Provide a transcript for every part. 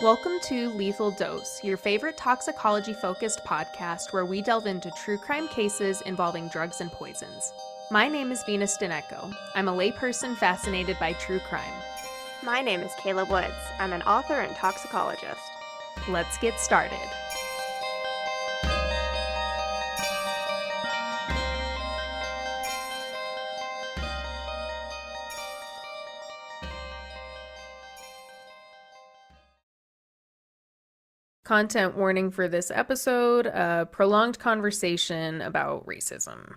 Welcome to Lethal Dose, your favorite toxicology-focused podcast where we delve into true crime cases involving drugs and poisons. My name is Venus Dinecko. I'm a layperson fascinated by true crime. My name is Kayla Woods. I'm an author and toxicologist. Let's get started. Content warning for this episode, a prolonged conversation about racism.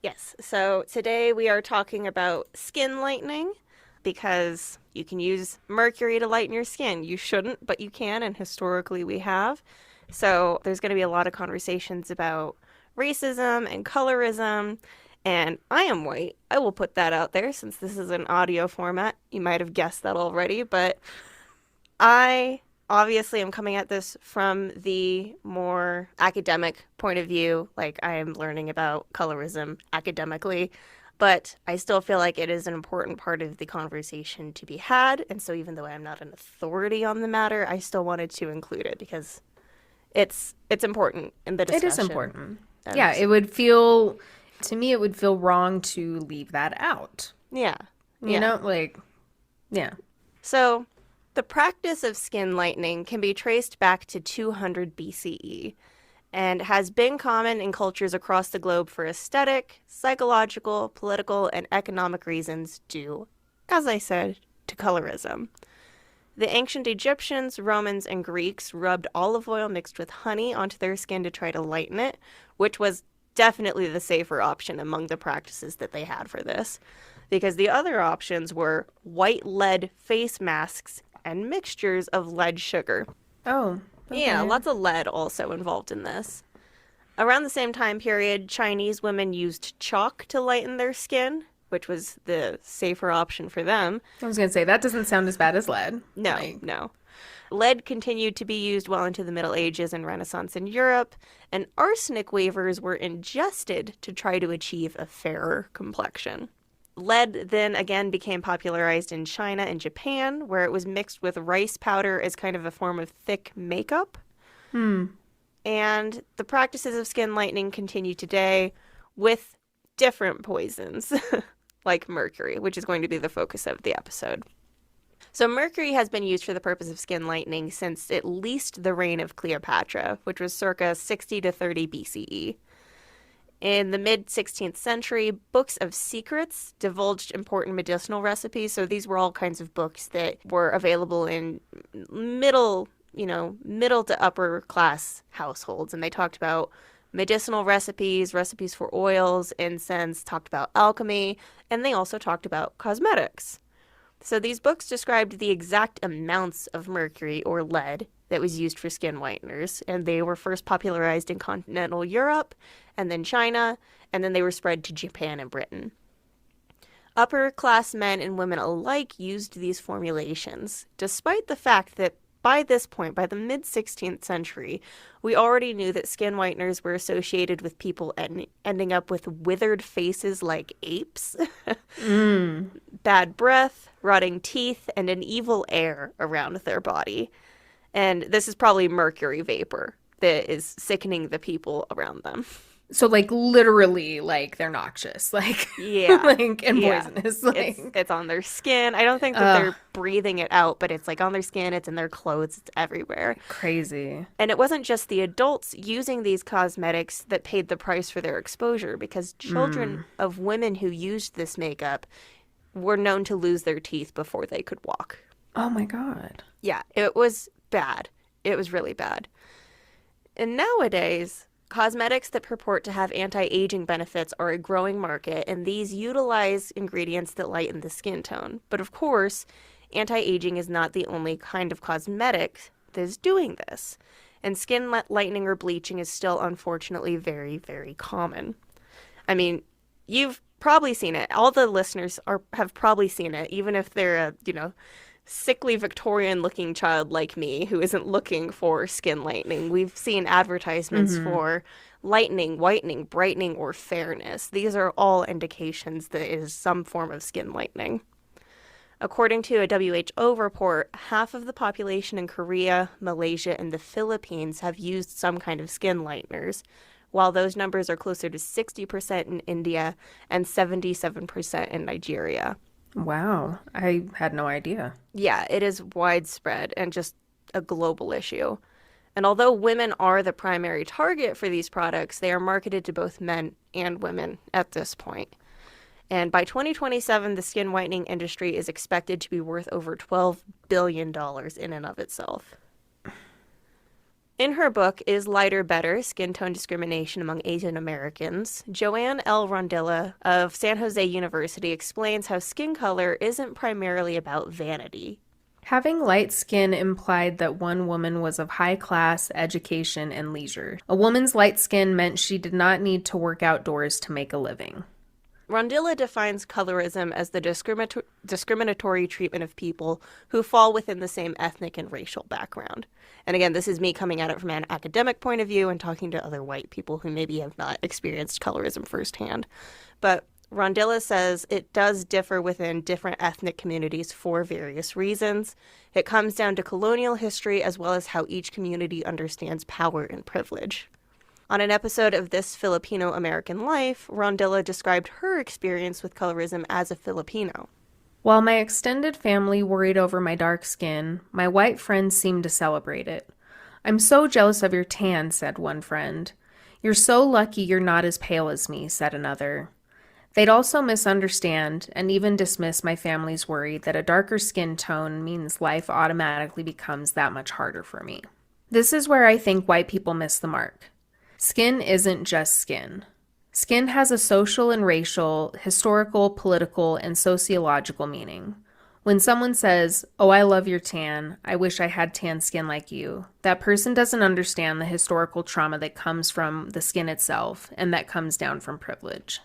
Yes, so today we are talking about skin lightening because you can use mercury to lighten your skin. You shouldn't, but you can, and historically we have. So there's going to be a lot of conversations about racism and colorism, and I am white. I will put that out there since this is an audio format. You might have guessed that already, but I obviously I'm coming at this from the more academic point of view, like I am learning about colorism academically, but I still feel like it is an important part of the conversation to be had, and so even though I'm not an authority on the matter, I still wanted to include it because it's important in the discussion. It is important. Yeah, it would feel, to me, it would feel wrong to leave that out. Yeah. You know, like, yeah. So the practice of skin lightening can be traced back to 200 BCE and has been common in cultures across the globe for aesthetic, psychological, political, and economic reasons due, as I said, to colorism. The ancient Egyptians, Romans, and Greeks rubbed olive oil mixed with honey onto their skin to try to lighten it, which was definitely the safer option among the practices that they had for this, because the other options were white lead face masks and mixtures of lead sugar. Oh, okay. Yeah, lots of lead also involved in this. Around the same time period, Chinese women used chalk to lighten their skin, which was the safer option for them. I was going to say, that doesn't sound as bad as lead. No, no. Lead continued to be used well into the Middle Ages and Renaissance in Europe, and arsenic wafers were ingested to try to achieve a fairer complexion. Lead then again became popularized in China and Japan, where it was mixed with rice powder as kind of a form of thick makeup. And the practices of skin lightening continue today with different poisons, like mercury, which is going to be the focus of the episode. So mercury has been used for the purpose of skin lightening since at least the reign of Cleopatra, which was circa 60 to 30 BCE. In the mid-16th century, books of secrets divulged important medicinal recipes. So these were all kinds of books that were available in middle to upper class households. And they talked about medicinal recipes, recipes for oils, incense, talked about alchemy, and they also talked about cosmetics. So these books described the exact amounts of mercury or lead that was used for skin whiteners, and they were first popularized in continental Europe, and then China, and then they were spread to Japan and Britain. Upper-class men and women alike used these formulations, despite the fact that by this point, by the mid-16th century, we already knew that skin whiteners were associated with people ending up with withered faces like apes, bad breath, rotting teeth, and an evil air around their body. And this is probably mercury vapor that is sickening the people around them. So, like, literally, like, they're noxious, like, yeah, like, and poisonous. Like. It's on their skin. I don't think that they're breathing it out, but it's, like, on their skin, it's in their clothes, it's everywhere. Crazy. And it wasn't just the adults using these cosmetics that paid the price for their exposure, because children of women who used this makeup were known to lose their teeth before they could walk. Oh, my God. Yeah, it was bad. It was really bad. And nowadays, cosmetics that purport to have anti-aging benefits are a growing market, and these utilize ingredients that lighten the skin tone. But of course, anti-aging is not the only kind of cosmetic that is doing this. And skin lightening or bleaching is still, unfortunately, very, very common. I mean, you've probably seen it. All the listeners have probably seen it, even if they're a, sickly Victorian-looking child like me who isn't looking for skin lightening. We've seen advertisements for lightening, whitening, brightening, or fairness. These are all indications that it is some form of skin lightening. According to a WHO report, half of the population in Korea, Malaysia, and the Philippines have used some kind of skin lighteners, while those numbers are closer to 60% in India and 77% in Nigeria. Wow, I had no idea. Yeah, it is widespread and just a global issue. And although women are the primary target for these products, they are marketed to both men and women at this point. And by 2027, the skin whitening industry is expected to be worth over $12 billion in and of itself. In her book, Is Lighter Better? Skin Tone Discrimination Among Asian Americans, Joanne L. Rondilla of San Jose University explains how skin color isn't primarily about vanity. Having light skin implied that one woman was of high class, education, and leisure. A woman's light skin meant she did not need to work outdoors to make a living. Rondilla defines colorism as the discriminatory treatment of people who fall within the same ethnic and racial background. And again, this is me coming at it from an academic point of view and talking to other white people who maybe have not experienced colorism firsthand. But Rondilla says it does differ within different ethnic communities for various reasons. It comes down to colonial history as well as how each community understands power and privilege. On an episode of This Filipino American Life, Rondilla described her experience with colorism as a Filipino. While my extended family worried over my dark skin, my white friends seemed to celebrate it. "I'm so jealous of your tan," said one friend. "You're so lucky you're not as pale as me," said another. They'd also misunderstand and even dismiss my family's worry that a darker skin tone means life automatically becomes that much harder for me. This is where I think white people miss the mark. Skin isn't just skin. Skin has a social and racial, historical, political, and sociological meaning. When someone says, "Oh, I love your tan, I wish I had tan skin like you," that person doesn't understand the historical trauma that comes from the skin itself and that comes down from privilege.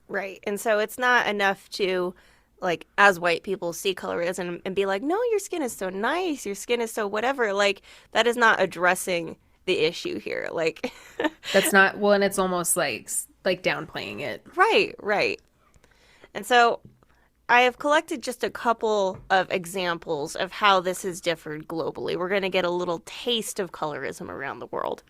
Right. And so it's not enough to, like, as white people see colorism and be like, no, your skin is so nice, your skin is so whatever. Like, that is not addressing the issue here. Like, That's not, well, and it's almost like downplaying it. right. And so I have collected just a couple of examples of how this has differed globally. We're going to get a little taste of colorism around the world.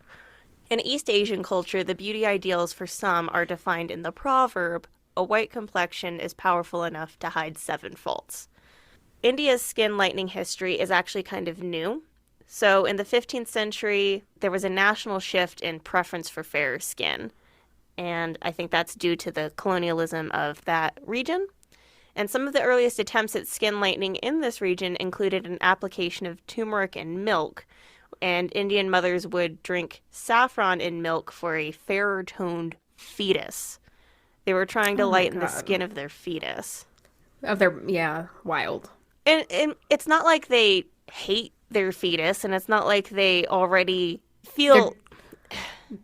In East Asian culture, the beauty ideals for some are defined in the proverb, "A white complexion is powerful enough to hide 7 faults." India's skin lightening history is actually kind of new. So in the 15th century, there was a national shift in preference for fairer skin. And I think that's due to the colonialism of that region. And some of the earliest attempts at skin lightening in this region included an application of turmeric in milk. And Indian mothers would drink saffron in milk for a fairer toned fetus. They were trying to lighten the skin of their fetus. Wild. And it's not like they hate their fetus, and it's not like they already feel...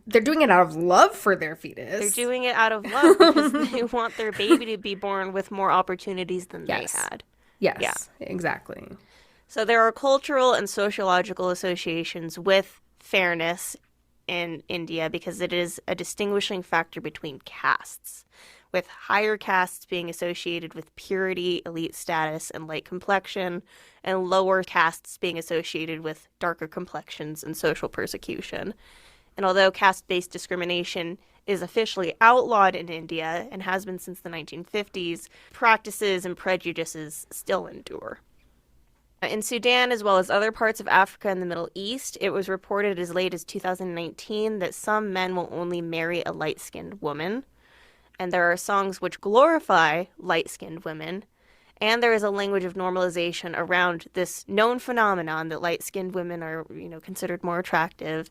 They're doing it out of love for their fetus. They're doing it out of love because they want their baby to be born with more opportunities than they had. Yes, yeah. Exactly. So there are cultural and sociological associations with fairness in India because it is a distinguishing factor between castes, with higher castes being associated with purity, elite status, and light complexion, and lower castes being associated with darker complexions and social persecution. And although caste-based discrimination is officially outlawed in India and has been since the 1950s, practices and prejudices still endure. In Sudan, as well as other parts of Africa and the Middle East, it was reported as late as 2019 that some men will only marry a light-skinned woman. And there are songs which glorify light-skinned women. And there is a language of normalization around this known phenomenon that light-skinned women are, considered more attractive.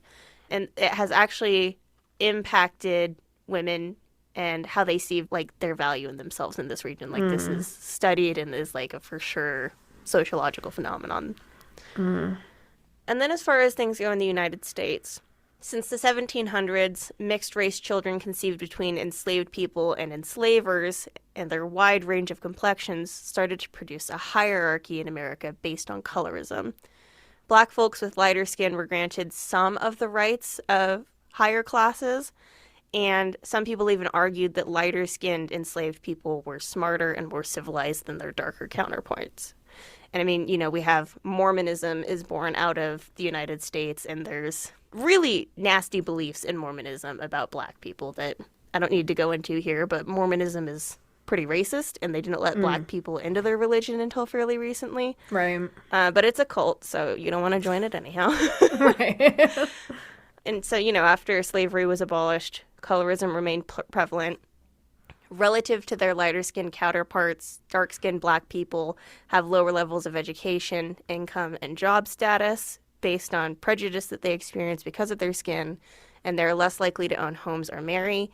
And it has actually impacted women and how they see, their value in themselves in this region. This is studied and is, a for sure sociological phenomenon. And then as far as things go in the United States, since the 1700s, mixed-race children conceived between enslaved people and enslavers and their wide range of complexions started to produce a hierarchy in America based on colorism. Black folks with lighter skin were granted some of the rights of higher classes, And some people even argued that lighter-skinned enslaved people were smarter and more civilized than their darker counterparts. And I mean, we have Mormonism is born out of the United States, and there's really nasty beliefs in Mormonism about Black people that I don't need to go into here, but Mormonism is pretty racist, and they didn't let Black people into their religion until fairly recently. Right. But it's a cult, so you don't want to join it anyhow. Right. And so, after slavery was abolished, colorism remained prevalent. Relative to their lighter-skinned counterparts, dark-skinned Black people have lower levels of education, income, and job status based on prejudice that they experience because of their skin, and they're less likely to own homes or marry,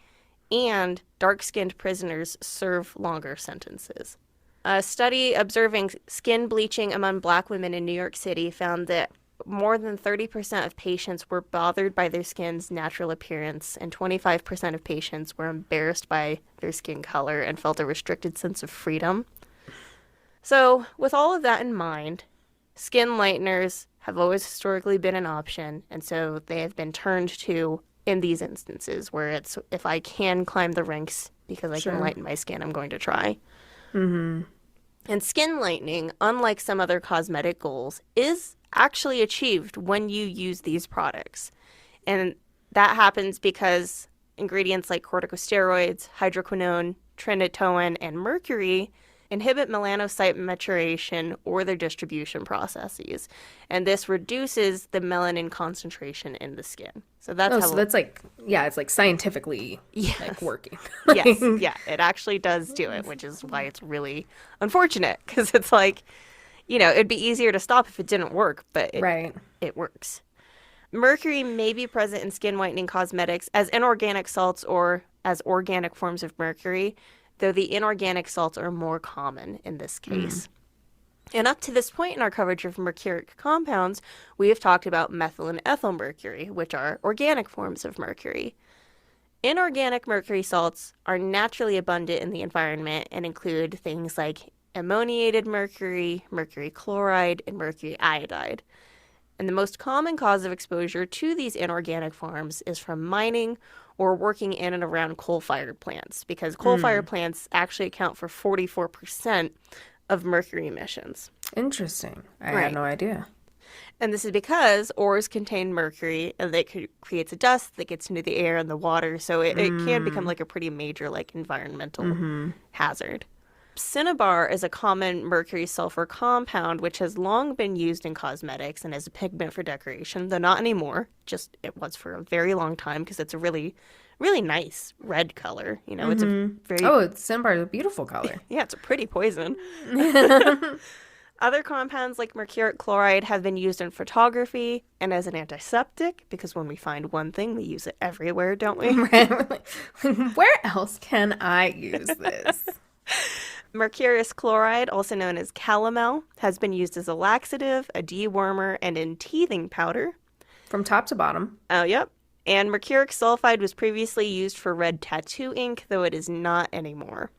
and dark-skinned prisoners serve longer sentences. A study observing skin bleaching among Black women in New York City found that more than 30% of patients were bothered by their skin's natural appearance, and 25% of patients were embarrassed by their skin color and felt a restricted sense of freedom. So, with all of that in mind, skin lighteners have always historically been an option, and so they have been turned to in these instances where it's, if I can climb the ranks because I can lighten my skin, I'm going to try. Mm-hmm. And skin lightening, unlike some other cosmetic goals, is actually achieved when you use these products. And that happens because ingredients like corticosteroids, hydroquinone, trinitolone, and mercury inhibit melanocyte maturation or their distribution processes. And this reduces the melanin concentration in the skin. So that's how... So that's it's like scientifically working. Yes, yeah, it actually does do it, which is why it's really unfortunate, because it's like, it'd be easier to stop if it didn't work, but it works. Mercury may be present in skin whitening cosmetics as inorganic salts or as organic forms of mercury, though the inorganic salts are more common in this case. And up to this point in our coverage of mercuric compounds, we have talked about methyl and ethyl mercury, which are organic forms of mercury. Inorganic mercury salts are naturally abundant in the environment and include things like ammoniated mercury, mercury chloride, and mercury iodide. And the most common cause of exposure to these inorganic forms is from mining or working in and around coal-fired plants, because coal-fired plants actually account for 44% of mercury emissions. Interesting. I had no idea. And this is because ores contain mercury, and that creates a dust that gets into the air and the water, so it can become like a pretty major environmental hazard. Cinnabar is a common mercury-sulfur compound which has long been used in cosmetics and as a pigment for decoration, though not anymore. Just it was for a very long time because it's a really, really nice red color. It's a very... cinnabar is a beautiful color. Yeah, it's a pretty poison. Other compounds like mercuric chloride have been used in photography and as an antiseptic, because when we find one thing, we use it everywhere, don't we? Where else can I use this? Mercuric chloride, also known as calomel, has been used as a laxative, a dewormer, and in teething powder. From top to bottom. Oh, yep. And mercuric sulfide was previously used for red tattoo ink, though it is not anymore.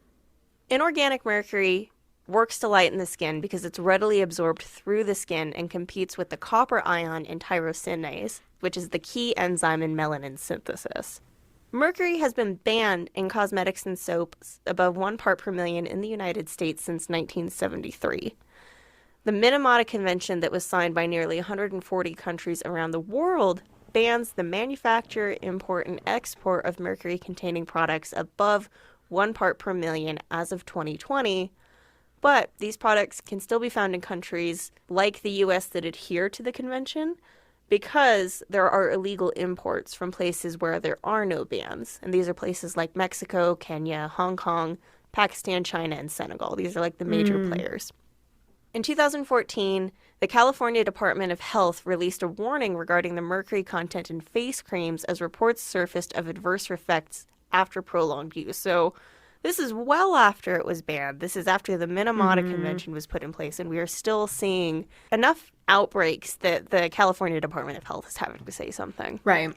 Inorganic mercury works to lighten the skin because it's readily absorbed through the skin and competes with the copper ion in tyrosinase, which is the key enzyme in melanin synthesis. Mercury has been banned in cosmetics and soaps above 1 part per million in the United States since 1973. The Minamata Convention that was signed by nearly 140 countries around the world bans the manufacture, import, and export of mercury-containing products above 1 part per million as of 2020, but these products can still be found in countries like the U.S. that adhere to the convention, because there are illegal imports from places where there are no bans. And these are places like Mexico, Kenya, Hong Kong, Pakistan, China, and Senegal. These are the major players. In 2014, the California Department of Health released a warning regarding the mercury content in face creams as reports surfaced of adverse effects after prolonged use. So this is well after it was banned. This is after the Minamata Convention was put in place, and we are still seeing enough outbreaks that the California Department of Health is having to say something. Right.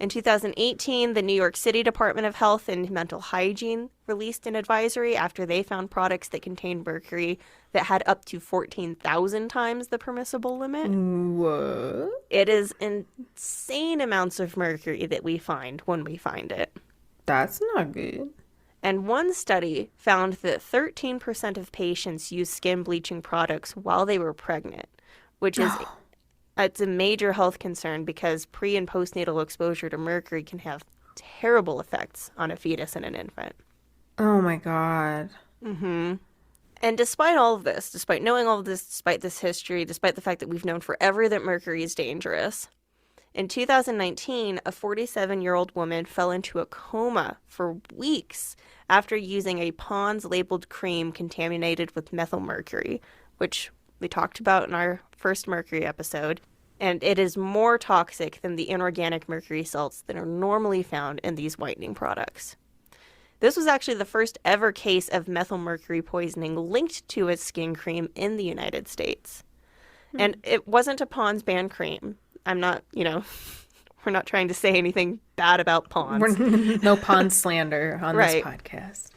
In 2018, the New York City Department of Health and Mental Hygiene released an advisory after they found products that contained mercury that had up to 14,000 times the permissible limit. What? It is insane amounts of mercury that we find when we find it. That's not good. And one study found that 13% of patients used skin bleaching products while they were pregnant, which is it's a major health concern because pre- and postnatal exposure to mercury can have terrible effects on a fetus and an infant. Oh my God. Mm-hmm. And despite all of this, despite knowing all of this, despite this history, despite the fact that we've known forever that mercury is dangerous, in 2019, a 47-year-old woman fell into a coma for weeks after using a Pond's-labeled cream contaminated with methylmercury, which we talked about in our first mercury episode, and it is more toxic than the inorganic mercury salts that are normally found in these whitening products. This was actually the first ever case of methylmercury poisoning linked to a skin cream in the United States. And it wasn't a Pond's banned cream. I'm not, we're not trying to say anything bad about Pond's. No Pond slander on this podcast.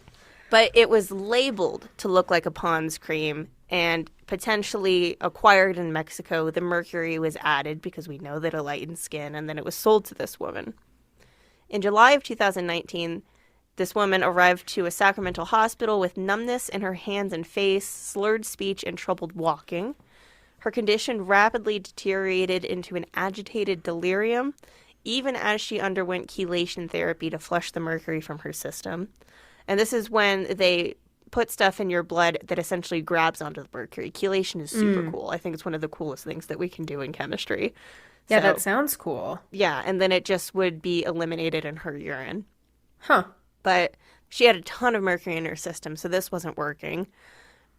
But it was labeled to look like a Pond's cream and potentially acquired in Mexico. The mercury was added because we know that it lightens skin, and then it was sold to this woman. In July of 2019, this woman arrived to a Sacramento hospital with numbness in her hands and face, slurred speech, and troubled walking. Her condition rapidly deteriorated into an agitated delirium, even as she underwent chelation therapy to flush the mercury from her system. And this is when they put stuff in your blood that essentially grabs onto the mercury. Chelation is super cool. I think it's one of the coolest things that we can do in chemistry. Yeah, that sounds cool. Yeah, and then it just would be eliminated in her urine. Huh. But she had a ton of mercury in her system, so this wasn't working.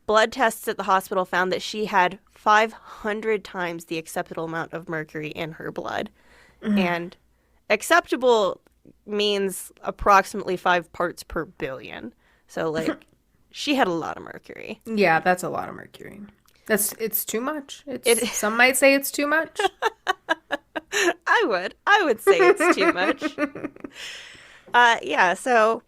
Blood tests at the hospital found that she had 500 times the acceptable amount of mercury in her blood. And acceptable means approximately 5 parts per billion. So, she had a lot of mercury. Yeah, that's a lot of mercury. It's too much. Some might say it's too much. I would say it's too much. So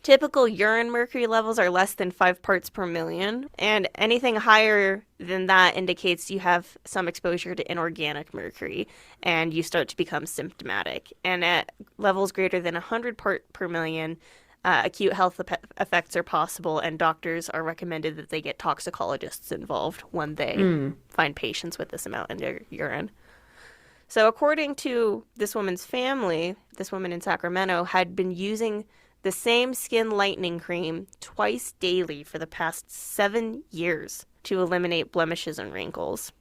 typical urine mercury levels are less than 5 parts per million, and anything higher than that indicates you have some exposure to inorganic mercury, and you start to become symptomatic. And at levels greater than 100 part per million, acute health effects are possible, and doctors are recommended that they get toxicologists involved when they find patients with this amount in their urine. So according to this woman's family, this woman in Sacramento had been using the same skin lightening cream twice daily for the past 7 years to eliminate blemishes and wrinkles.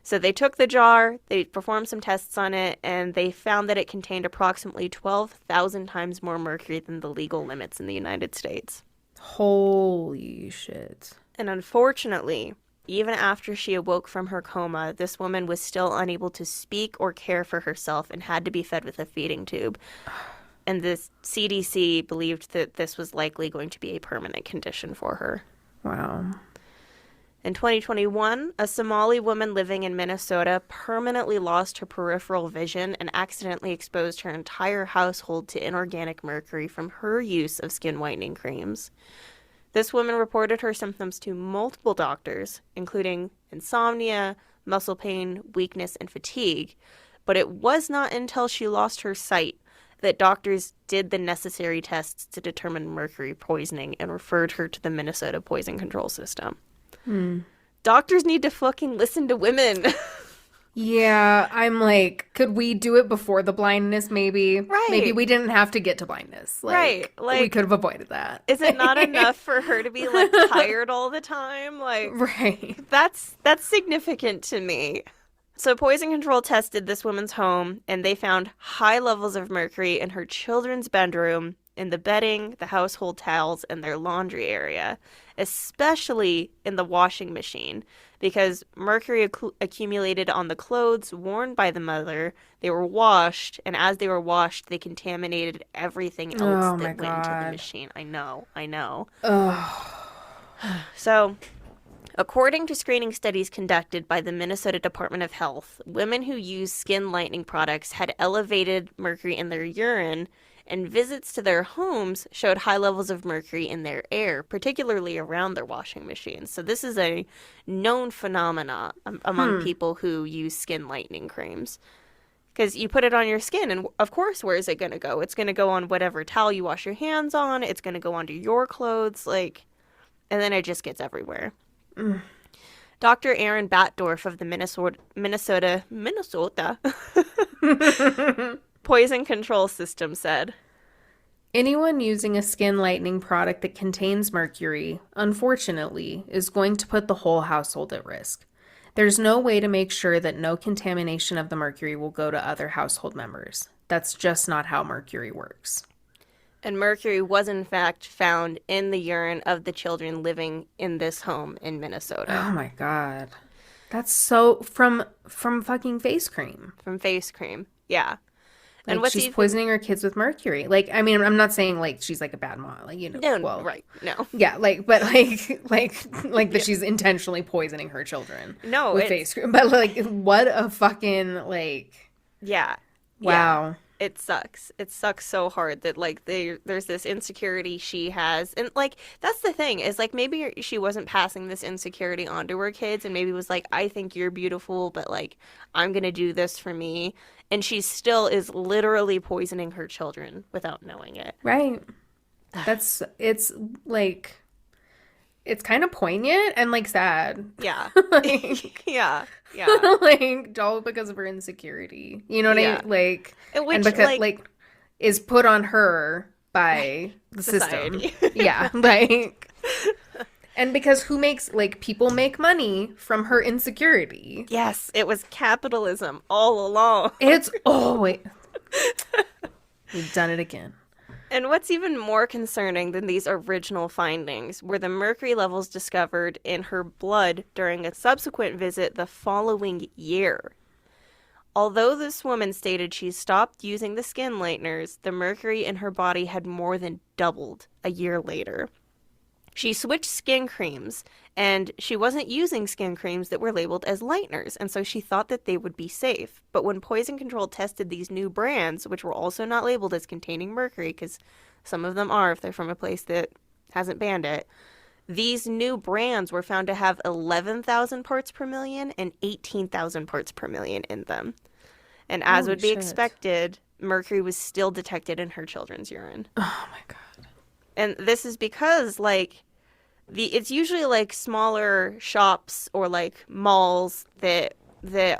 So they took the jar, they performed some tests on it, and they found that it contained approximately 12,000 times more mercury than the legal limits in the United States. Holy shit. And unfortunately, even after she awoke from her coma, this woman was still unable to speak or care for herself and had to be fed with a feeding tube. And the CDC believed that this was likely going to be a permanent condition for her. Wow. In 2021, a Somali woman living in Minnesota permanently lost her peripheral vision and accidentally exposed her entire household to inorganic mercury from her use of skin whitening creams. This woman reported her symptoms to multiple doctors, including insomnia, muscle pain, weakness, and fatigue. But it was not until she lost her sight that doctors did the necessary tests to determine mercury poisoning and referred her to the Minnesota Poison Control System. Doctors need to fucking listen to women. Yeah, I'm like, could we do it before the blindness, maybe? Right. Maybe we didn't have to get to blindness. Right. We could have avoided that. Is it not enough for her to be, tired all the time? Right. That's significant to me. So Poison Control tested this woman's home, and they found high levels of mercury in her children's bedroom, in the bedding, the household towels, and their laundry area, especially in the washing machine, because mercury accumulated on the clothes worn by the mother. They were washed, and as they were washed, they contaminated everything else that went into the machine. I know. Ugh. So, According to screening studies conducted by the Minnesota Department of Health, women who used skin lightening products had elevated mercury in their urine, and visits to their homes showed high levels of mercury in their air, particularly around their washing machines. So this is a known phenomena among people who use skin lightening creams. Because you put it on your skin, and of course, where is it going to go? It's going to go on whatever towel you wash your hands on. It's going to go onto your clothes, and then it just gets everywhere. Dr. Aaron Batdorf of the Minnesota Poison Control System said, anyone using a skin lightening product that contains mercury, unfortunately, is going to put the whole household at risk. There's no way to make sure that no contamination of the mercury will go to other household members. That's just not how mercury works. And mercury was, in fact, found in the urine of the children living in this home in Minnesota. Oh, my God. That's so... From fucking face cream. From face cream, yeah. And she's poisoning her kids with mercury. I'm not saying, she's, a bad mom. No, right, no. Yeah, but, that she's intentionally poisoning her children. No, with face cream. But, what a fucking, Yeah. Wow. Yeah. It sucks. It sucks so hard that, there's this insecurity she has. And, that's the thing is, maybe she wasn't passing this insecurity on to her kids and maybe was I think you're beautiful, but, I'm going to do this for me. And she still is literally poisoning her children without knowing it. Right. It's kind of poignant and, sad. Yeah. Yeah. Yeah. All because of her insecurity. You know what Yeah. I mean? Which, and because, is put on her by the society. system. Yeah. And because people make money from her insecurity. Yes, it was capitalism all along. Wait. We've done it again. And what's even more concerning than these original findings were the mercury levels discovered in her blood during a subsequent visit the following year. Although this woman stated she stopped using the skin lighteners, the mercury in her body had more than doubled a year later. She switched skin creams, and she wasn't using skin creams that were labeled as lighteners, and so she thought that they would be safe. But when Poison Control tested these new brands, which were also not labeled as containing mercury, because some of them are if they're from a place that hasn't banned it, these new brands were found to have 11,000 parts per million and 18,000 parts per million in them. And as would be expected, mercury was still detected in her children's urine. Oh, my God. And this is because, it's usually, smaller shops or, malls that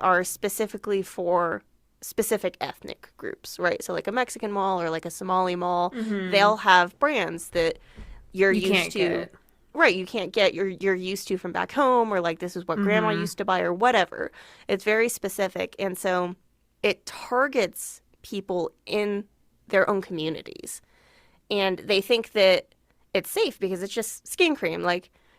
are specifically for specific ethnic groups, right? So, a Mexican mall or, a Somali mall, they'll have brands that you're used to. Get. Right, you can't get, you're used to from back home, or, this is what grandma used to buy, or whatever. It's very specific, and so it targets people in their own communities. And they think that it's safe because it's just skin cream.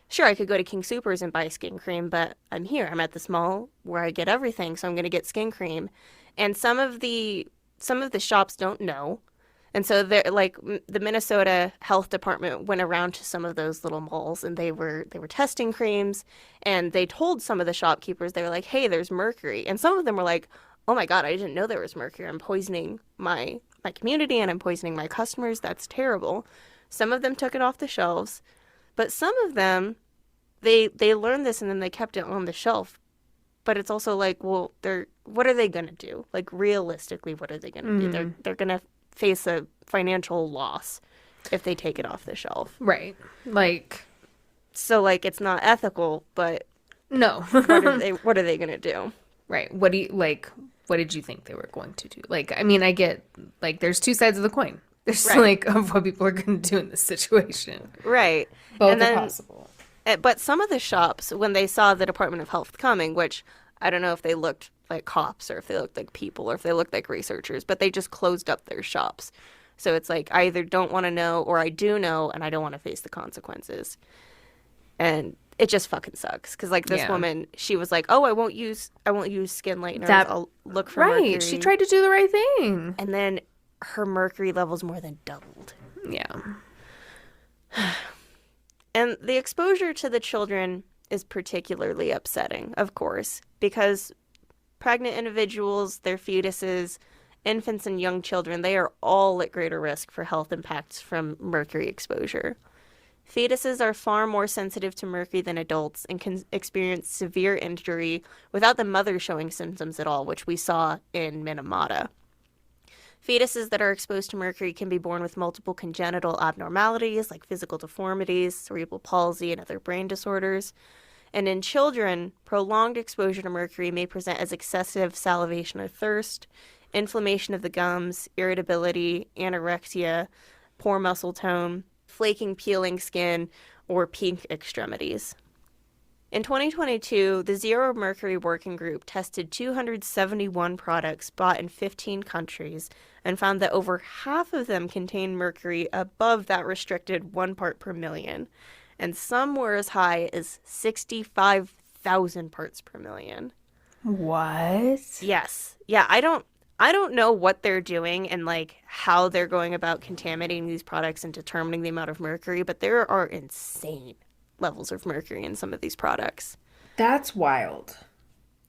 Sure, I could go to King Soopers and buy skin cream, but I'm here. I'm at this mall where I get everything, so I'm going to get skin cream. And some of the shops don't know. And so they're the Minnesota Health Department went around to some of those little malls and they were testing creams, and they told some of the shopkeepers, they were like, "Hey, there's mercury." And some of them were like, "Oh my God, I didn't know there was mercury. I'm poisoning my community and I'm poisoning my customers. That's terrible." Some of them took it off the shelves, but some of them, they learned this and then they kept it on the shelf. But it's also well, what are they going to do? Realistically, what are they going to do? They're going to face a financial loss if they take it off the shelf. Right. So, it's not ethical, but no. what are they going to do? Right. What did you think they were going to do? I get, there's two sides of the coin. There's, of what people are going to do in this situation. Right. Both are possible. But some of the shops, when they saw the Department of Health coming, which I don't know if they looked like cops or if they looked like people or if they looked like researchers, but they just closed up their shops. So it's I either don't want to know or I do know and I don't want to face the consequences. And it just fucking sucks because this woman, she was like, "Oh, I won't use skin lighteners. I'll look for mercury." Right. She tried to do the right thing. And then her mercury levels more than doubled. Yeah. And the exposure to the children is particularly upsetting, of course, because pregnant individuals, their fetuses, infants, and young children, they are all at greater risk for health impacts from mercury exposure. Fetuses are far more sensitive to mercury than adults and can experience severe injury without the mother showing symptoms at all, which we saw in Minamata. Fetuses that are exposed to mercury can be born with multiple congenital abnormalities like physical deformities, cerebral palsy, and other brain disorders. And in children, prolonged exposure to mercury may present as excessive salivation or thirst, inflammation of the gums, irritability, anorexia, poor muscle tone, flaking, peeling skin, or pink extremities. In 2022, the Zero Mercury Working Group tested 271 products bought in 15 countries and found that over half of them contained mercury above that restricted 1 part per million, and some were as high as 65,000 parts per million. What? Yes. Yeah, I don't know what they're doing and like how they're going about contaminating these products and determining the amount of mercury, but there are insane levels of mercury in some of these products. That's wild.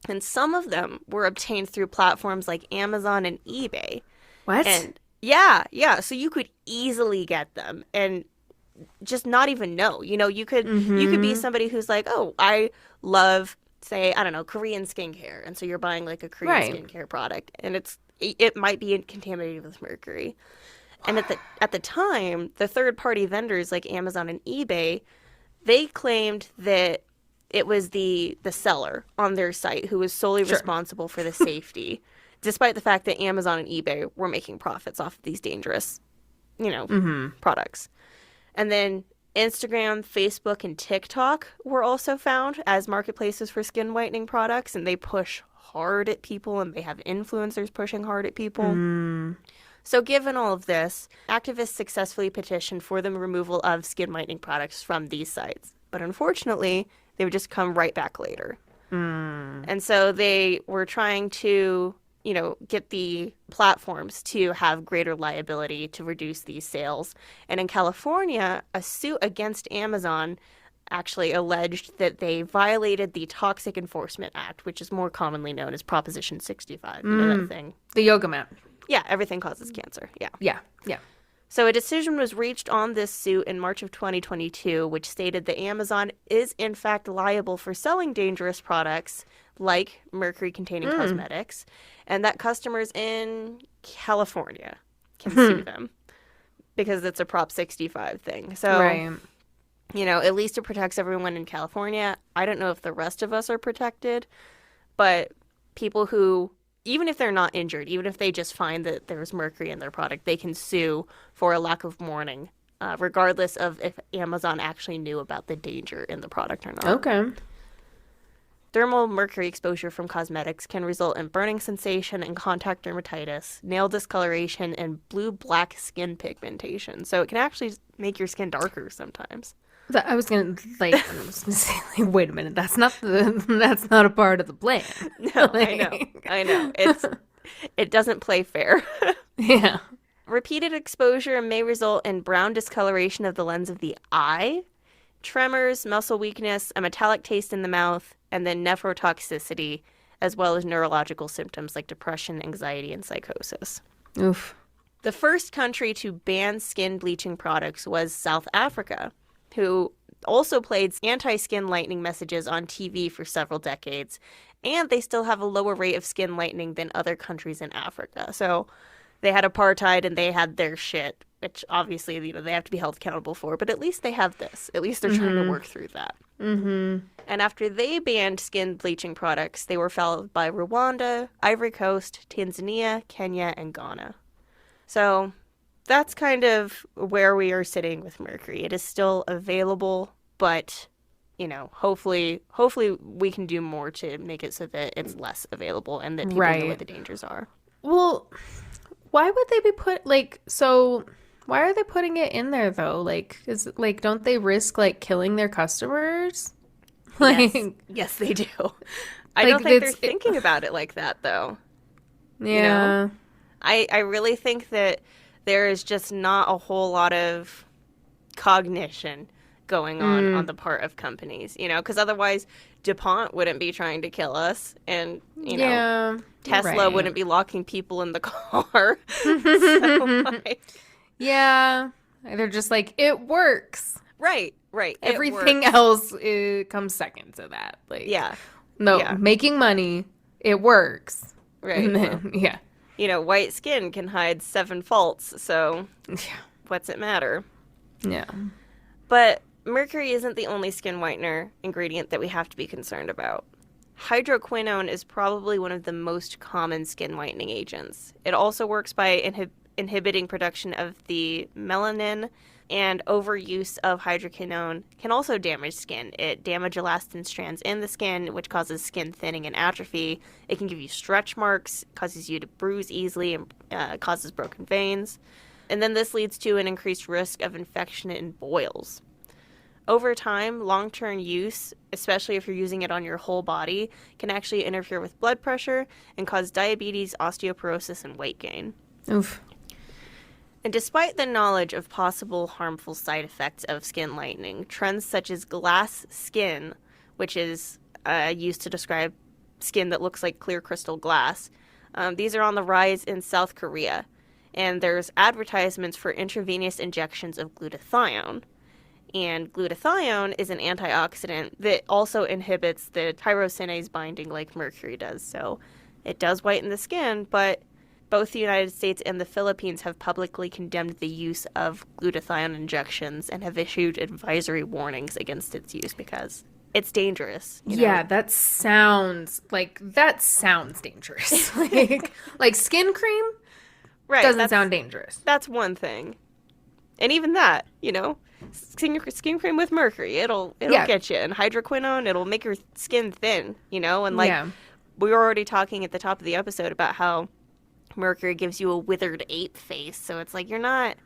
And some of them were obtained through platforms like Amazon and eBay. What? And yeah. So you could easily get them and just not even know. You know, you could be somebody who's like, "Oh, I love, say, I don't know, Korean skincare." And so you're buying like a Korean skincare product and it might be contaminated with mercury. And at the time, the third-party vendors like Amazon and eBay, they claimed that it was the seller on their site who was solely responsible for the safety, despite the fact that Amazon and eBay were making profits off of these dangerous, products. And then Instagram, Facebook, and TikTok were also found as marketplaces for skin whitening products, and they push hard at people, and they have influencers pushing hard at people. So given all of this, activists successfully petitioned for the removal of skin whitening products from these sites. But unfortunately, they would just come right back later. And so they were trying to, get the platforms to have greater liability to reduce these sales. And in California, a suit against Amazon actually alleged that they violated the Toxic Enforcement Act, which is more commonly known as Proposition 65. You know that thing? The yoga mat. Yeah, everything causes cancer. Yeah. Yeah. So a decision was reached on this suit in March of 2022, which stated that Amazon is in fact liable for selling dangerous products like mercury-containing cosmetics, and that customers in California can sue them because it's a Prop 65 thing. So, at least it protects everyone in California. I don't know if the rest of us are protected, but people who, even if they're not injured, even if they just find that there's mercury in their product, they can sue for a lack of warning, regardless of if Amazon actually knew about the danger in the product or not. Okay. Thermal mercury exposure from cosmetics can result in burning sensation and contact dermatitis, nail discoloration, and blue-black skin pigmentation. So it can actually make your skin darker sometimes. I was gonna say, wait a minute, that's not a part of the plan. No, I know. It doesn't play fair. Yeah. Repeated exposure may result in brown discoloration of the lens of the eye, tremors, muscle weakness, a metallic taste in the mouth, and then nephrotoxicity, as well as neurological symptoms like depression, anxiety, and psychosis. Oof. The first country to ban skin bleaching products was South Africa, who also played anti-skin lightening messages on TV for several decades, and they still have a lower rate of skin lightening than other countries in Africa. So they had apartheid and they had their shit, which obviously, they have to be held accountable for, but at least they have this. At least they're trying to work through that. And after they banned skin bleaching products, they were followed by Rwanda, Ivory Coast, Tanzania, Kenya, and Ghana. So that's kind of where we are sitting with mercury. It is still available, but, hopefully we can do more to make it so that it's less available and that people know what the dangers are. Well, why would they be why are they putting it in there though? Don't they risk killing their customers? Yes, they do. I don't think they're thinking about it like that though. Yeah. I really think that there is just not a whole lot of cognition going on the part of companies, you know, because otherwise DuPont wouldn't be trying to kill us, and, you know, Tesla wouldn't be locking people in the car. So, like, yeah, they're just like, it works. Right. Everything else comes second to that. Like, making money, it works. Right. And then, well, you know, white skin can hide 7 faults, so what's it matter? Yeah. But mercury isn't the only skin whitener ingredient that we have to be concerned about. Hydroquinone is probably one of the most common skin whitening agents. It also works by inhibiting production of the melanin, and overuse of hydroquinone can also damage skin. It damages elastin strands in the skin, which causes skin thinning and atrophy. It can give you stretch marks, causes you to bruise easily, and causes broken veins. And then this leads to an increased risk of infection and boils. Over time, long-term use, especially if you're using it on your whole body, can actually interfere with blood pressure and cause diabetes, osteoporosis, and weight gain. Oof. And despite the knowledge of possible harmful side effects of skin lightening, trends such as glass skin, which is used to describe skin that looks like clear crystal glass, these are on the rise in South Korea. And there's advertisements for intravenous injections of glutathione. And glutathione is an antioxidant that also inhibits the tyrosinase binding like mercury does. So it does whiten the skin, but both the United States and the Philippines have publicly condemned the use of glutathione injections and have issued advisory warnings against its use because it's dangerous. You know? Yeah, that sounds dangerous. like skin cream doesn't sound dangerous. That's one thing. And even that, you know, skin cream with mercury, it'll get you. And hydroquinone, it'll make your skin thin, you know? And we were already talking at the top of the episode about how mercury gives you a withered ape face, so it's like you're not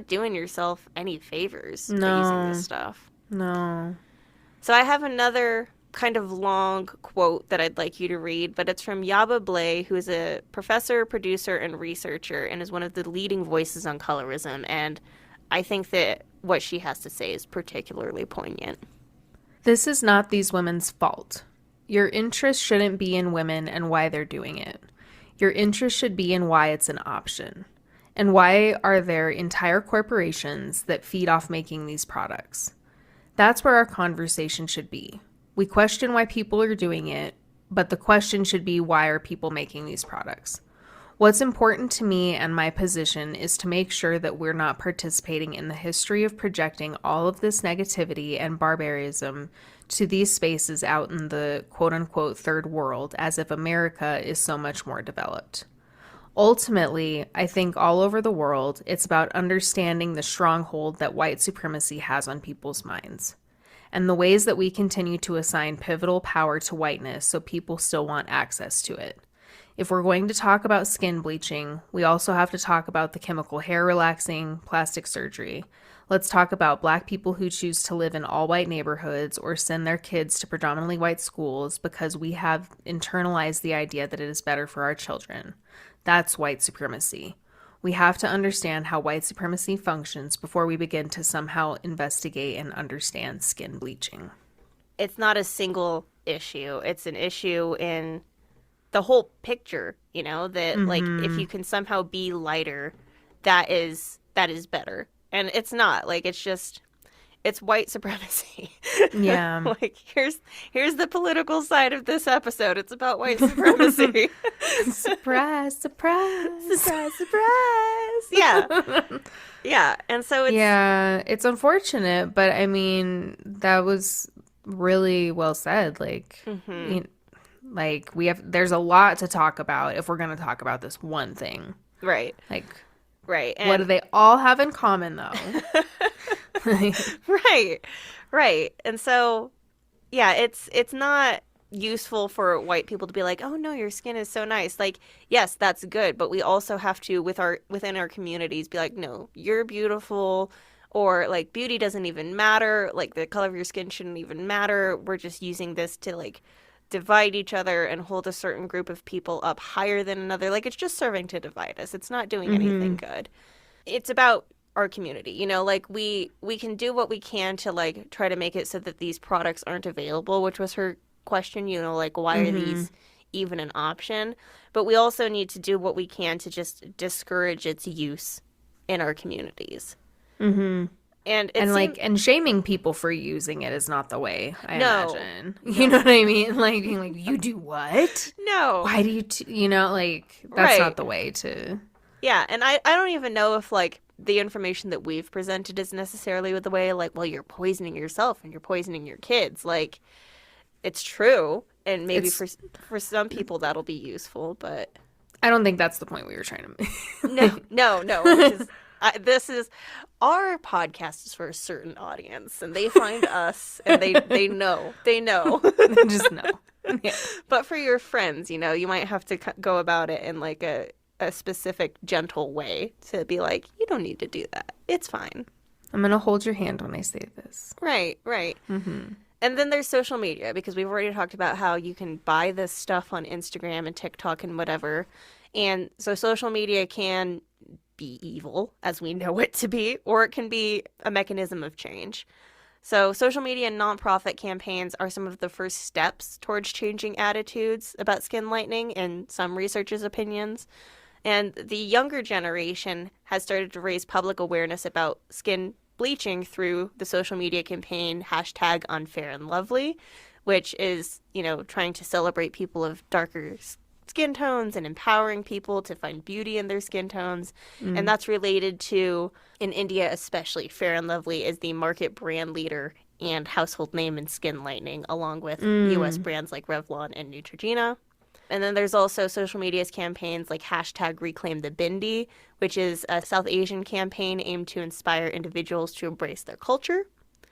doing yourself any favors by using this stuff. No. So I have another kind of long quote that I'd like you to read, but it's from Yaba Blay, who is a professor, producer, and researcher, and is one of the leading voices on colorism, and I think that what she has to say is particularly poignant. This is not these women's fault. Your interest shouldn't be in women and why they're doing it. Your interest should be in why it's an option. And why are there entire corporations that feed off making these products? That's where our conversation should be. We question why people are doing it, but the question should be, why are people making these products? What's important to me and my position is to make sure that we're not participating in the history of projecting all of this negativity and barbarism to these spaces out in the quote-unquote third world as if America is so much more developed. Ultimately, I think all over the world, it's about understanding the stronghold that white supremacy has on people's minds, and the ways that we continue to assign pivotal power to whiteness so people still want access to it. If we're going to talk about skin bleaching, we also have to talk about the chemical hair relaxing, plastic surgery. Let's talk about Black people who choose to live in all-white neighborhoods or send their kids to predominantly white schools because we have internalized the idea that it is better for our children. That's white supremacy. We have to understand how white supremacy functions before we begin to somehow investigate and understand skin bleaching. It's not a single issue. It's an issue in the whole picture, you know, that like if you can somehow be lighter, that is better. And it's not, like, it's white supremacy. Yeah. Like, here's the political side of this episode. It's about white supremacy. Surprise, surprise. Surprise, surprise. Yeah. Yeah. And so it's unfortunate, but I mean, that was really well said. Like, there's a lot to talk about if we're going to talk about this one thing. Right. Like, right. And what do they all have in common, though? Right. And so, yeah, it's not useful for white people to be like, oh no, your skin is so nice. Like, yes, that's good, but we also have to within our communities be like, no, you're beautiful, or like beauty doesn't even matter. Like the color of your skin shouldn't even matter. We're just using this to like divide each other and hold a certain group of people up higher than another. Like, it's just serving to divide us. It's not doing anything good. It's about our community. You know, like we can do what we can to like try to make it so that these products aren't available, which was her question, you know, like why are these even an option? But we also need to do what we can to just discourage its use in our communities. And and shaming people for using it is not the way, I imagine. No. You know what I mean? Like being like, you do what? No. Why do you, you know, like that's not the way to. Yeah, and I don't even know if like the information that we've presented is necessarily with the way like, well, you're poisoning yourself and you're poisoning your kids. Like, it's true, and maybe for some people that'll be useful, but I don't think that's the point we were trying to make. No. Because this is our podcast is for a certain audience, and they find us, and they know. They just know. Yeah. But for your friends, you know, you might have to go about it in like a specific, gentle way to be like, you don't need to do that. It's fine. I'm going to hold your hand when I say this. Right. And then there's social media, because we've already talked about how you can buy this stuff on Instagram and TikTok and whatever. And so social media can be evil, as we know it to be, or it can be a mechanism of change. So social media and nonprofit campaigns are some of the first steps towards changing attitudes about skin lightening in some researchers' opinions. And the younger generation has started to raise public awareness about skin bleaching through the social media campaign #UnfairandLovely, which is, you know, trying to celebrate people of darker skin tones and empowering people to find beauty in their skin tones. And that's related to, in India especially, Fair and Lovely is the market brand leader and household name in skin lightening, along with U.S. brands like Revlon and Neutrogena. And then there's also social media's campaigns like #ReclaimTheBindi, which is a South Asian campaign aimed to inspire individuals to embrace their culture.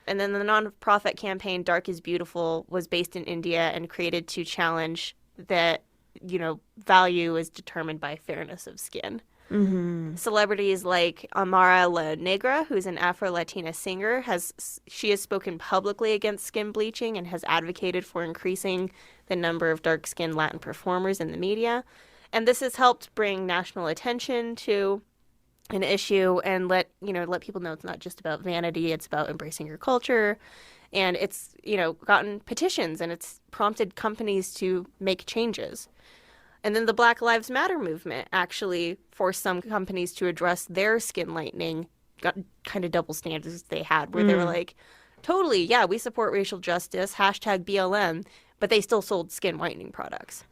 And then the nonprofit campaign Dark is Beautiful was based in India and created to challenge that, you know, value is determined by fairness of skin. Celebrities like Amara La Negra, who's an Afro-Latina singer, she has spoken publicly against skin bleaching and has advocated for increasing the number of dark-skinned Latin performers in the media. And this has helped bring national attention to an issue and let people know it's not just about vanity, it's about embracing your culture. And it's, you know, gotten petitions and it's prompted companies to make changes. And then the Black Lives Matter movement actually forced some companies to address their skin lightening kind of double standards they had, where they were like, totally, yeah, we support racial justice, #BLM, but they still sold skin whitening products.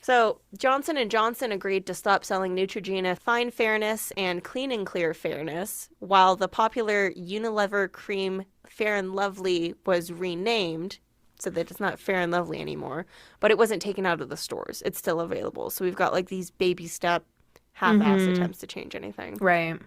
So Johnson & Johnson agreed to stop selling Neutrogena Fine Fairness and Clean and Clear Fairness, while the popular Unilever cream Fair and Lovely was renamed so that it's not Fair and Lovely anymore, but it wasn't taken out of the stores. It's still available. So we've got like these baby step half-ass attempts to change anything. Right.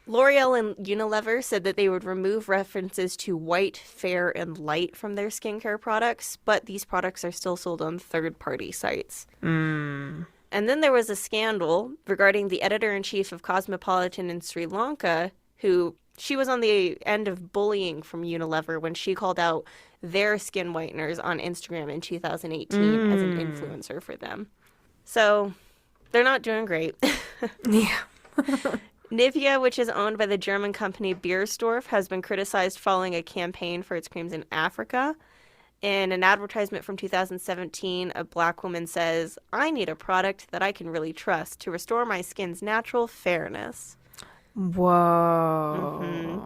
L'Oreal and Unilever said that they would remove references to white, fair, and light from their skincare products, but these products are still sold on third-party sites. And then there was a scandal regarding the editor-in-chief of Cosmopolitan in Sri Lanka, who she was on the end of bullying from Unilever when she called out their skin whiteners on Instagram in 2018 as an influencer for them. So they're not doing great. Yeah. Nivea, which is owned by the German company Beiersdorf, has been criticized following a campaign for its creams in Africa. In an advertisement from 2017, a black woman says, "I need a product that I can really trust to restore my skin's natural fairness." Whoa.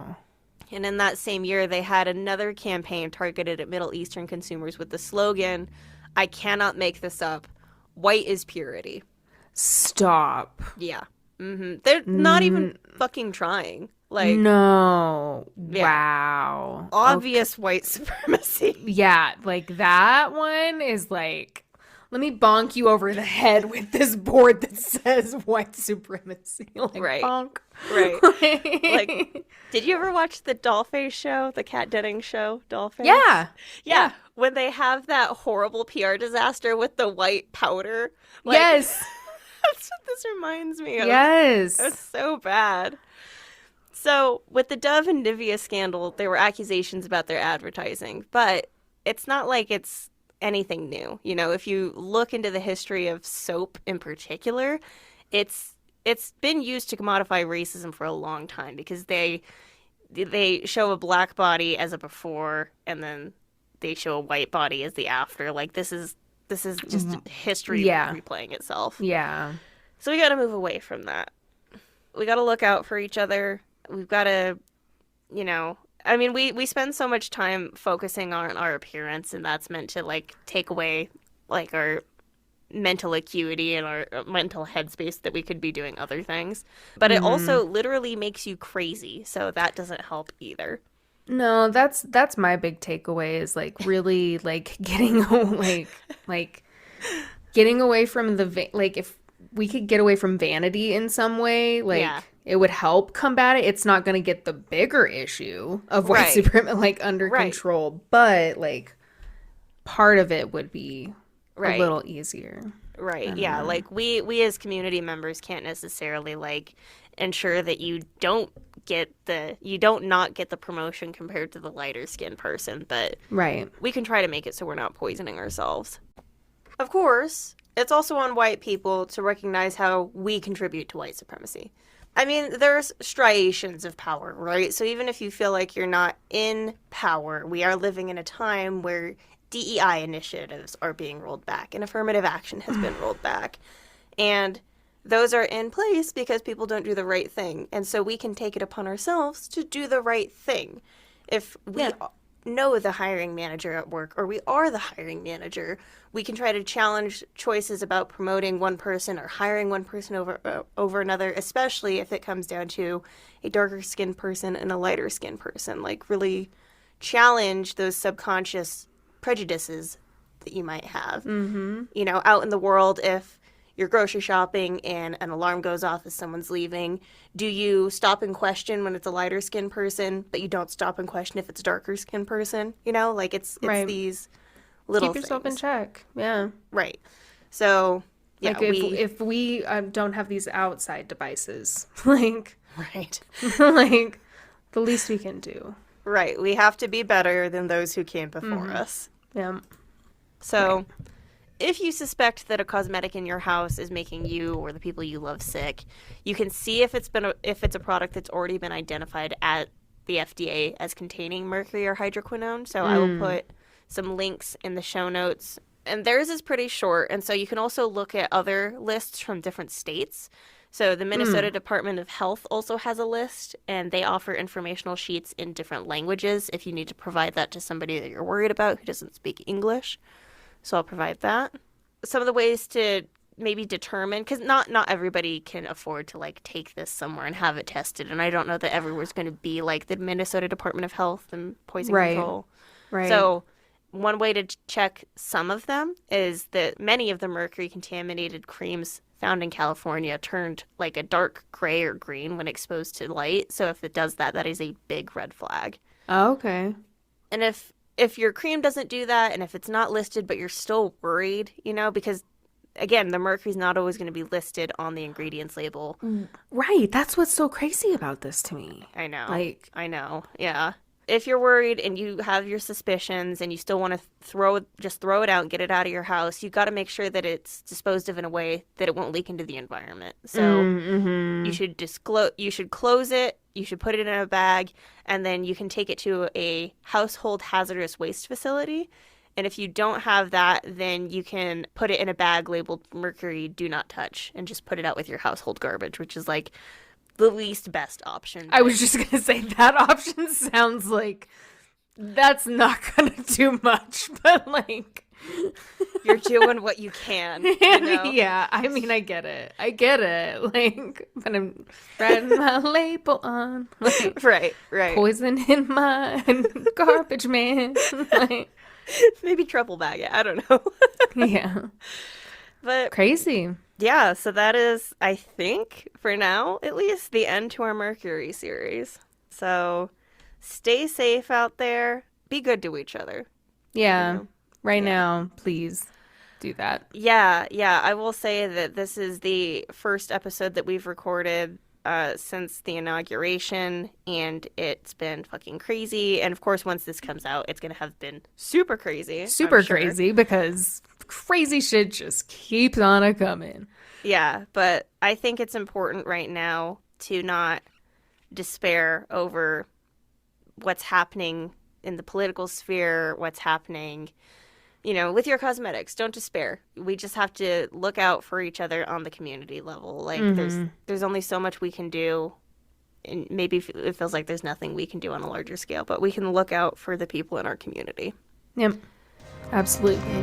And in that same year, they had another campaign targeted at Middle Eastern consumers with the slogan, "I cannot make this up, white is purity." Stop. Yeah. They're not even fucking trying. Like, no. Yeah. Wow. Obvious white supremacy. Yeah, like that one is like, let me bonk you over the head with this board that says white supremacy. Like, Right. bonk. Right. Like, did you ever watch the Dollface show, the Kat Denning show, Dollface? Yeah. When they have that horrible PR disaster with the white powder. Like, Yes. That's what this reminds me of. Yes. It's so bad. So, with the Dove and Nivea scandal, there were accusations about their advertising, but it's not like it's anything new. You know, if you look into the history of soap in particular, it's it's been used to commodify racism for a long time because they show a black body as a before and then they show a white body as the after. Like this is just history replaying itself. Yeah. So we got to move away from that. We got to look out for each other. We've got to, you know, I mean, we spend so much time focusing on our appearance, and that's meant to, like, take away, like, our mental acuity and our mental headspace that we could be doing other things. But it also literally makes you crazy, so that doesn't help either. No, that's my big takeaway is, like, really, like, getting, like getting away from the, like, if we could get away from vanity in some way, like, it would help combat it. It's not going to get the bigger issue of white supremacy, like, under control, but, like, part of it would be a little easier. Right, yeah. Like, we as community members can't necessarily, like, ensure that you don't not get the promotion compared to the lighter skinned person, but we can try to make it so we're not poisoning ourselves. Of course, it's also on white people to recognize how we contribute to white supremacy. I mean, there's striations of power, right? So even if you feel like you're not in power, we are living in a time where DEI initiatives are being rolled back and affirmative action has been rolled back. And those are in place because people don't do the right thing. And so we can take it upon ourselves to do the right thing. If we know the hiring manager at work, or we are the hiring manager, we can try to challenge choices about promoting one person or hiring one person over another, especially if it comes down to a darker skinned person and a lighter skinned person. Like, really challenge those subconscious prejudices that you might have. You know, out in the world, if you're grocery shopping and an alarm goes off as someone's leaving, do you stop and question when it's a lighter skinned person, but you don't stop and question if it's a darker skinned person? You know, like, it's these little Keep yourself things. in check. Yeah. Right. So, yeah, like, if we don't have these outside devices, like, like, the least we can do. Right. We have to be better than those who came before us. Yeah. So, if you suspect that a cosmetic in your house is making you or the people you love sick, you can see if it's a product that's already been identified at the FDA as containing mercury or hydroquinone. So I will put some links in the show notes. And theirs is pretty short, and so you can also look at other lists from different states. So the Minnesota Department of Health also has a list, and they offer informational sheets in different languages if you need to provide that to somebody that you're worried about who doesn't speak English. So I'll provide that. Some of the ways to maybe determine, because not everybody can afford to, like, take this somewhere and have it tested. And I don't know that everywhere's going to be like the Minnesota Department of Health and Poison Control. Right. So one way to check some of them is that many of the mercury-contaminated creams found in California turned, like, a dark gray or green when exposed to light. So if it does that, that is a big red flag. Oh, okay. And if your cream doesn't do that, and if it's not listed, but you're still worried, you know, because, again, the mercury's not always going to be listed on the ingredients label. Right. That's what's so crazy about this to me. I know. Like, I know. Yeah. If you're worried and you have your suspicions and you still want to throw it out and get it out of your house, you got to make sure that it's disposed of in a way that it won't leak into the environment. So you should close it. You should put it in a bag, and then you can take it to a household hazardous waste facility. And if you don't have that, then you can put it in a bag labeled mercury do not touch and just put it out with your household garbage, which is, like, the least best option. I was just going to say that option sounds like that's not going to do much, but, like, you're doing what you can, you know? Yeah, I mean, I get it. Like, but I'm writing my label on. Like, right. Poison in my garbage man. Like, maybe triple bag it. I don't know. Yeah. But crazy. Yeah, so that is, I think, for now, at least, the end to our Mercury series. So stay safe out there. Be good to each other. Yeah. You know? Right now, please do that. Yeah. I will say that this is the first episode that we've recorded since the inauguration, and it's been fucking crazy. And of course, once this comes out, it's going to have been super crazy. Super crazy, because crazy shit just keeps on a coming. Yeah, but I think it's important right now to not despair over what's happening in the political sphere, what's happening, with your cosmetics. Don't despair. We just have to look out for each other on the community level. Like there's only so much we can do, and maybe it feels like there's nothing we can do on a larger scale, but we can look out for the people in our community. Yep, absolutely.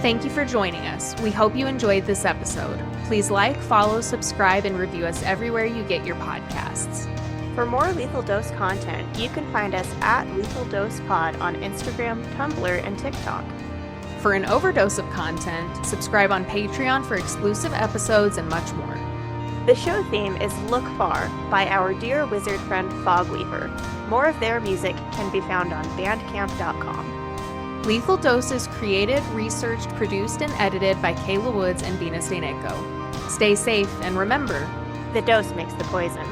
Thank you for joining us. We hope you enjoyed this episode. Please like, follow, subscribe, and review us everywhere you get your podcasts. For more Lethal Dose content, you can find us at Lethal Dose Pod on Instagram, Tumblr, and TikTok. For an overdose of content, subscribe on Patreon for exclusive episodes and much more. The show theme is Look Far by our dear wizard friend Fogweaver. More of their music can be found on bandcamp.com. Lethal Dose is created, researched, produced, and edited by Kayla Woods and Venus. Stay safe, and remember, the dose makes the poison.